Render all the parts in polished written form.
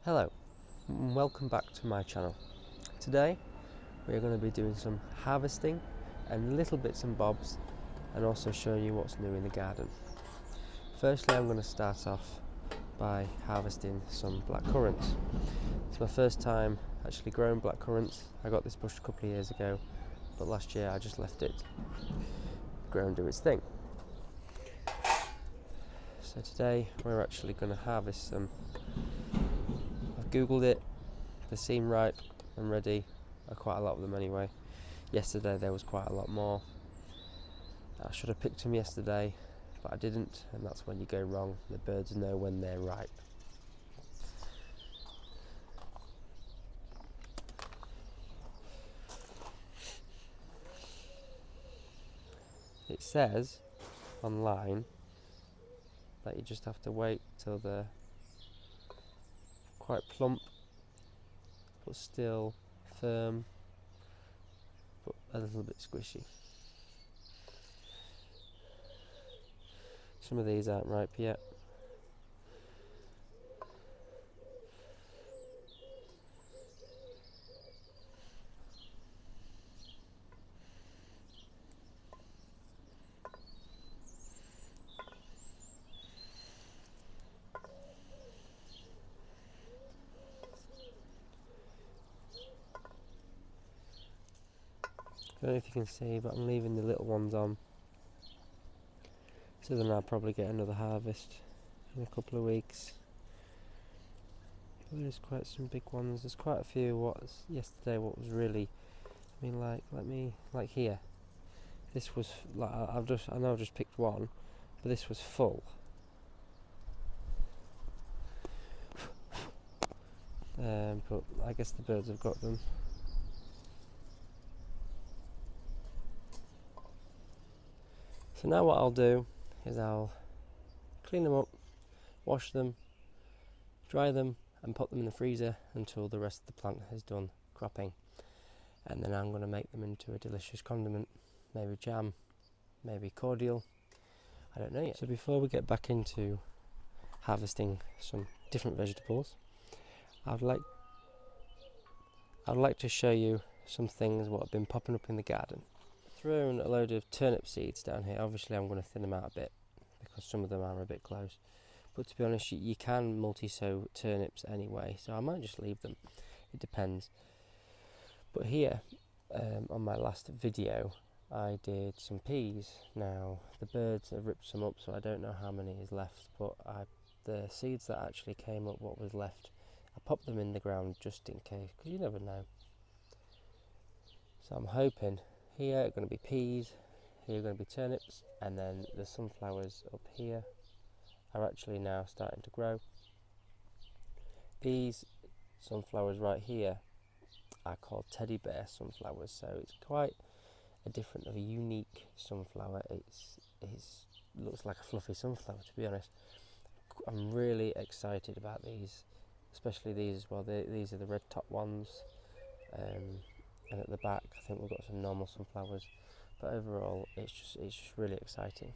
Hello and welcome back to my channel. Today we're going to be doing some harvesting and little bits and bobs, and also showing you what's new in the garden. Firstly, I'm going to start off by harvesting some black currants. It's my first time actually growing black currants. I got this bush a couple of years ago, but last year I just left it grow and do its thing. So today we're actually going to harvest some. I've googled it, they seem ripe and ready, quite a lot of them anyway. Yesterday there was quite a lot more. I should have picked them yesterday, but I didn't, and that's when you go wrong. The birds know when they're ripe. It says online that you just have to wait till they're quite plump but still firm, but a little bit squishy. Some of these aren't ripe yet. I don't know if you can see, but I'm leaving the little ones on, so then I'll probably get another harvest in a couple of weeks. But there's quite some big ones. There's quite a few. What was really, I mean, like here. This was like I know I've just picked one, but this was full. But I guess the birds have got them. So now what I'll do is I'll clean them up, wash them, dry them, and put them in the freezer until the rest of the plant has done cropping. And then I'm going to make them into a delicious condiment, maybe jam, maybe cordial, I don't know yet. So before we get back into harvesting some different vegetables, I'd like to show you some things what have been popping up in the garden. Thrown a load of turnip seeds down here. Obviously I'm going to thin them out a bit because some of them are a bit close, but to be honest you can multi-sow turnips anyway, so I might just leave them, it depends. But here on my last video I did some peas. Now the birds have ripped some up, so I don't know how many is left, but the seeds that actually came up, what was left, I popped them in the ground just in case, because you never know. So I'm hoping here are going to be peas, here are going to be turnips, and then the sunflowers up here are actually now starting to grow. These sunflowers right here are called teddy bear sunflowers, so it's quite a different, of a unique sunflower. It looks like a fluffy sunflower, to be honest. I'm really excited about these, especially these as well. These are the red top ones. And at the back I think we've got some normal sunflowers, but overall it's just really exciting.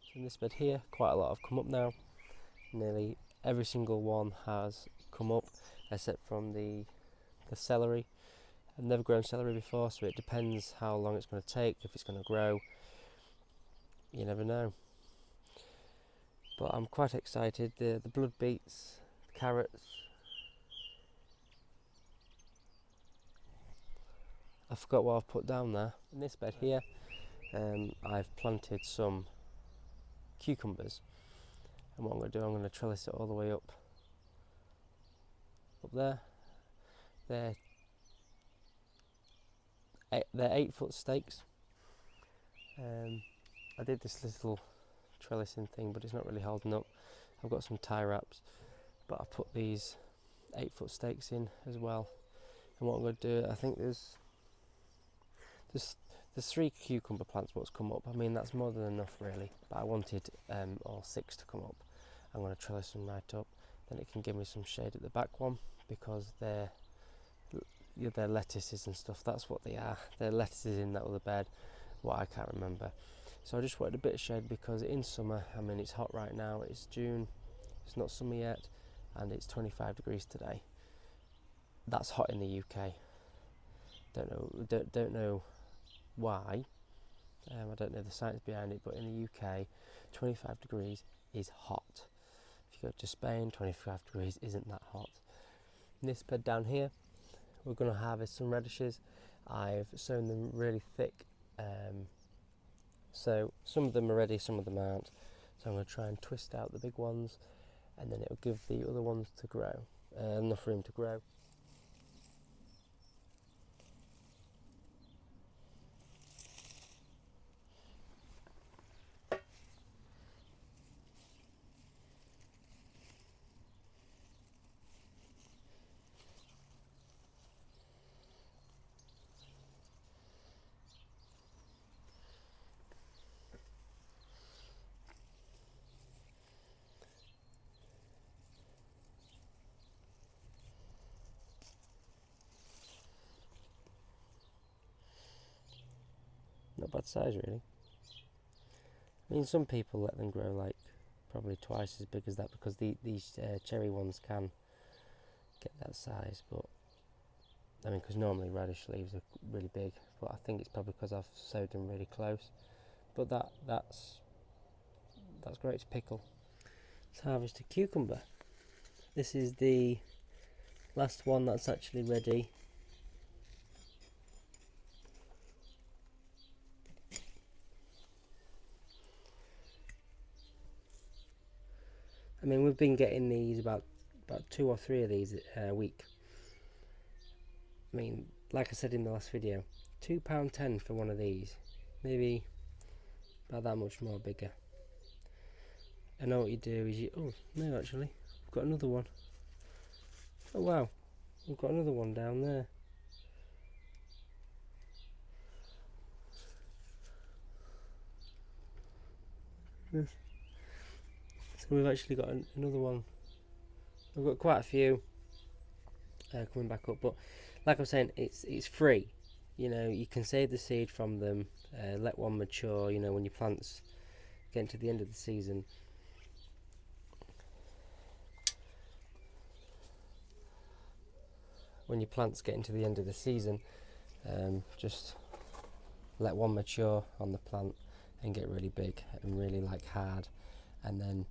So in this bed here, quite a lot have come up now. Nearly every single one has come up except from the celery. I've never grown celery before, so it depends how long it's going to take, if it's going to grow. You never know. But I'm quite excited. The blood beets, the carrots. I forgot what I've put down there. In this bed here, I've planted some cucumbers. And what I'm going to do, I'm going to trellis it all the way up there. They're 8-foot stakes. I did this little trellising thing, but it's not really holding up. I've got some tie wraps, but I put these 8-foot stakes in as well. And what I'm going to do, I think there's there's 3 cucumber plants what's come up. I mean, that's more than enough really, but I wanted all 6 to come up. I'm going to trellis them right up, then it can give me some shade at the back one, because they're lettuces and stuff, that's what they are. They're lettuces in that other bed, what I can't remember. So I just wanted a bit of shade, because in summer, I mean, it's hot right now, it's June, it's not summer yet, and it's 25 degrees today. That's hot in the UK. Don't know why. I don't know the science behind it, but in the UK, 25 degrees is hot. If you go to Spain, 25 degrees isn't that hot. In this bed down here, we're going to harvest some radishes. I've sown them really thick, so some of them are ready, some of them aren't. So I'm going to try and twist out the big ones, and then it'll give the other ones to grow, enough room to grow. Not bad size really. I mean, some people let them grow like probably twice as big as that, because these cherry ones can get that size, but I mean, because normally radish leaves are really big, but I think it's probably because I've sowed them really close. But that's great to pickle. Let's harvest a cucumber. This is the last one that's actually ready. I mean, we've been getting these about 2 or 3 of these a week. I mean, like I said in the last video, £2.10 for one of these, maybe about that much more bigger. I know what you do is oh no, actually we've got another one. Oh wow, we've got another one down there. Yes. So we've actually got another one. We've got quite a few coming back up, but like I was saying, it's free. You know, you can save the seed from them, let one mature. You know, when your plants get to the end of the season, just let one mature on the plant and get really big and really like hard, and then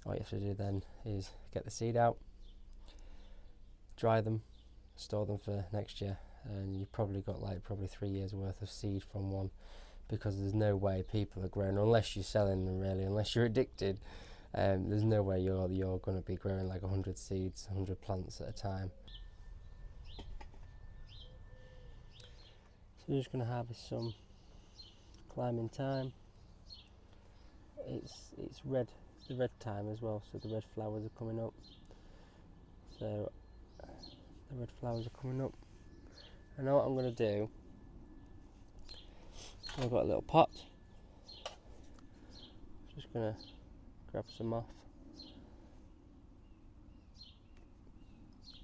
all you have to do then is get the seed out, dry them, store them for next year, and you've probably got like 3 years worth of seed from one, because there's no way people are growing, unless you're selling them really, unless you're addicted. There's no way you're going to be growing like 100 seeds, 100 plants at a time. So we're just going to harvest some climbing thyme. It's the red time as well, so the red flowers are coming up. So the red flowers are coming up. I know what I'm going to do. I've got a little pot. Just going to grab some off.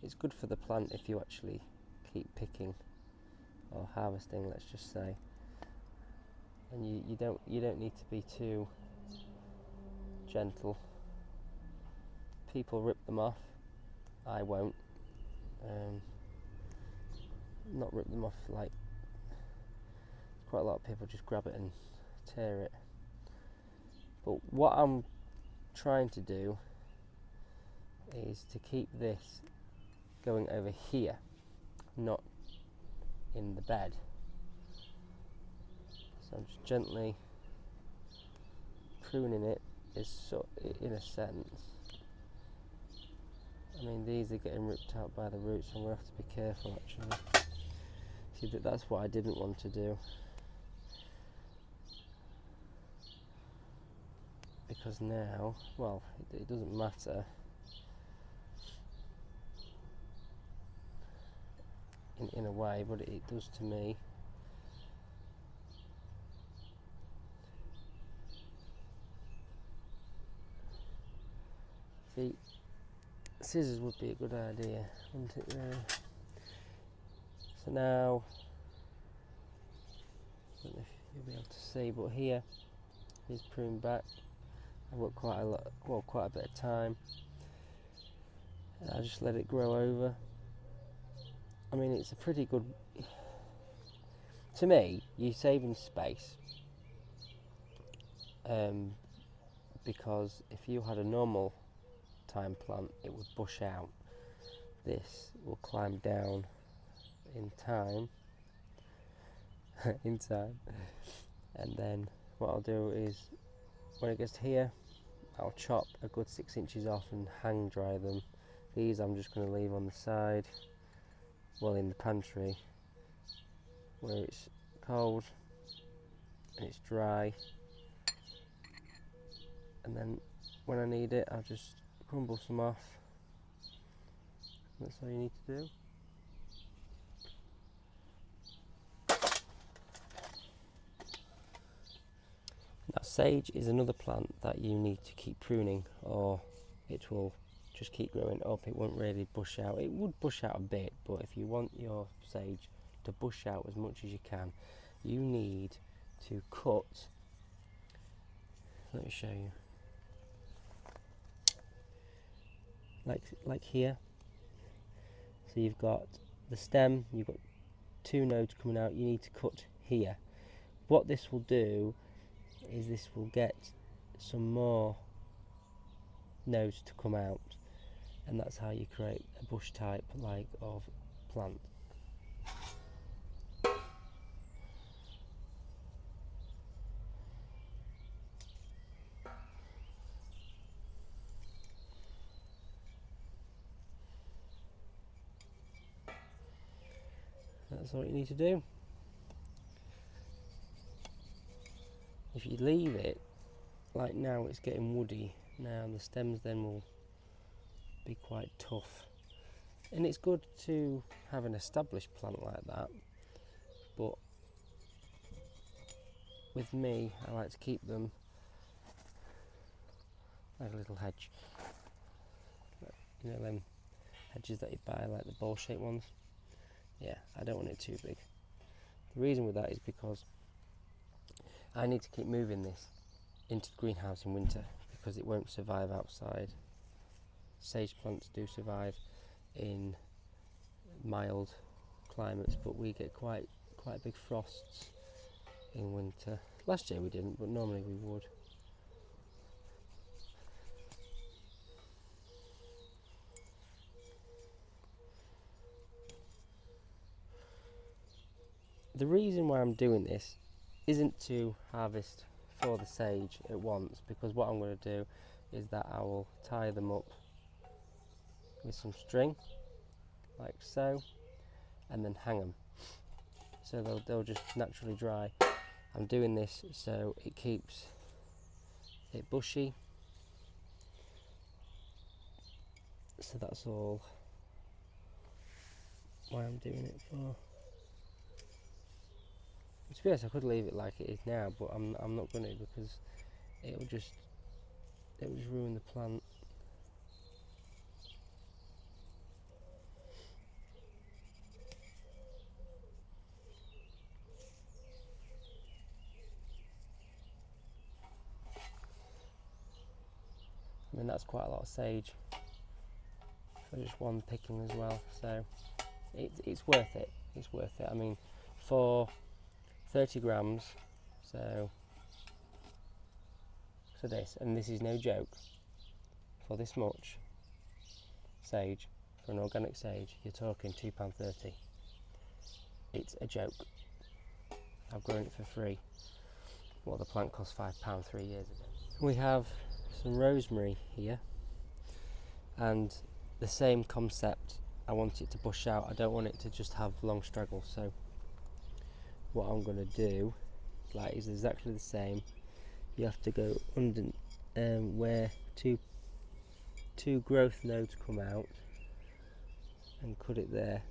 It's good for the plant if you actually keep picking or harvesting, let's just say. And you don't need to be too gentle. People rip them off. I won't. Not rip them off, like quite a lot of people just grab it and tear it. But what I'm trying to do is to keep this going over here, not in the bed. So I'm just gently pruning it, in a sense. I mean, these are getting ripped out by the roots, so I'm going to have to be careful actually. See, that's what I didn't want to do. Because now, well, it doesn't matter. In a way, but it does to me. the scissors would be a good idea, wouldn't it really? So now, I don't know if you'll be able to see, but here is pruned back. I've got quite a lot, well, quite a bit of time. And I just let it grow over. I mean, it's a pretty good. To me, you're saving space. Because if you had a normal thyme plant, it would bush out. This will climb down in time. in time. And then what I'll do is, when it gets to here, I'll chop a good 6 inches off and hang dry them. These I'm just going to leave on the side, well, in the pantry, where it's cold and it's dry. And then when I need it, I'll just crumble some off. That's all you need to do. Now, sage is another plant that you need to keep pruning, or it will just keep growing up. It won't really bush out. It would bush out a bit, but if you want your sage to bush out as much as you can, you need to cut. Let me show you. Like here. So you've got the stem, you've got 2 nodes coming out, you need to cut here. What this will do is this will get some more nodes to come out, and that's how you create a bush type like of plant. That's all you need to do. If you leave it, like now it's getting woody, now the stems then will be quite tough. And it's good to have an established plant like that, but with me, I like to keep them like a little hedge. You know them hedges that you buy, like the ball-shaped ones? Yeah, I don't want it too big. The reason with that is because I need to keep moving this into the greenhouse in winter, because it won't survive outside. Sage plants do survive in mild climates, but we get quite big frosts in winter. Last year we didn't, but normally we would. The reason why I'm doing this isn't to harvest for the sage at once, because what I'm going to do is that I will tie them up with some string, like so, and then hang them, so they'll just naturally dry. I'm doing this so it keeps it bushy, so that's all why I'm doing it for. To be honest, I could leave it like it is now, but I'm not going to, because it'll just ruin the plant. I mean, that's quite a lot of sage for just one picking as well, so it's worth it. It's worth it. I mean, for 30 grams, so this, and this is no joke, for this much sage, for an organic sage, you're talking £2.30. It's a joke. I've grown it for free. Well, the plant cost £5 3 years ago. We have some rosemary here, and the same concept. I want it to bush out. I don't want it to just have long straggles, so what I'm going to do is exactly the same. You have to go under where two growth nodes come out and cut it there.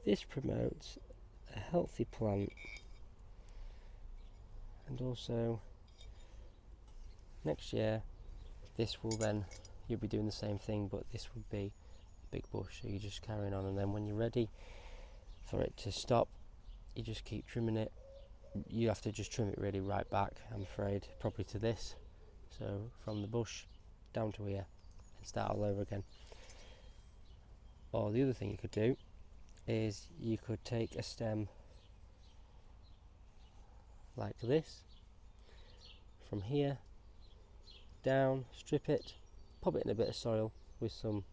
This promotes a healthy plant, and also next year this will then, you'll be doing the same thing, but this would be a big bush, so you're just carrying on, and then when you're ready for it to stop, you just keep trimming it. You have to just trim it really right back, I'm afraid, probably to this, so from the bush down to here, and start all over again. Or the other thing you could do is you could take a stem like this, from here down, strip it, pop it in a bit of soil with some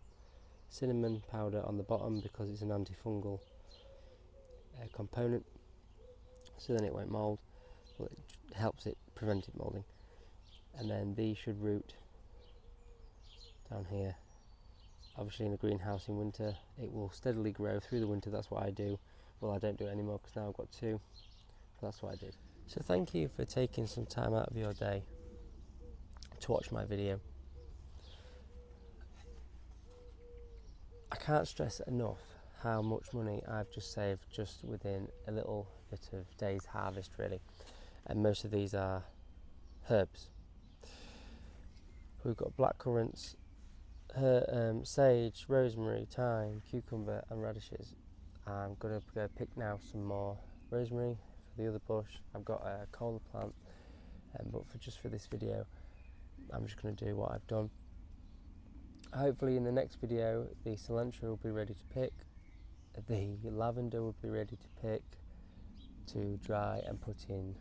cinnamon powder on the bottom because it's an antifungal component, so then it won't mould. Well, it helps it prevent it moulding. And then these should root down here. Obviously in a greenhouse in winter it will steadily grow through the winter. That's what I do. Well, I don't do it anymore because now I've got two, but that's what I did. So thank you for taking some time out of your day to watch my video. I can't stress enough how much money I've just saved just within a little bit of day's harvest, really. And most of these are herbs. We've got black currants, sage, rosemary, thyme, cucumber and radishes. I'm going to go pick now some more rosemary for the other bush. I've got a cola plant, but for this video I'm just going to do what I've done. Hopefully in the next video the cilantro will be ready to pick, the lavender will be ready to pick, to dry and put in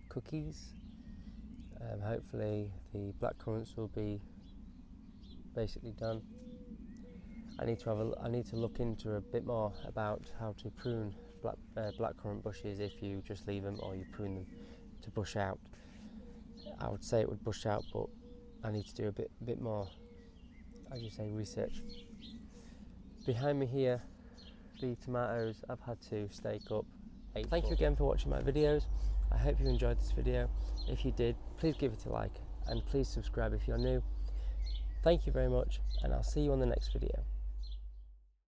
cookies. Hopefully the black currants will be basically done. I need to look into a bit more about how to prune blackcurrant bushes if you just leave them or you prune them to bush out. I would say it would bush out, but I need to do a bit more, as you say, research. Behind me here, the tomatoes I've had to stake up. Thank you again for watching my videos. I hope you enjoyed this video. If you did, please give it a like and please subscribe if you're new. Thank you very much, and I'll see you on the next video.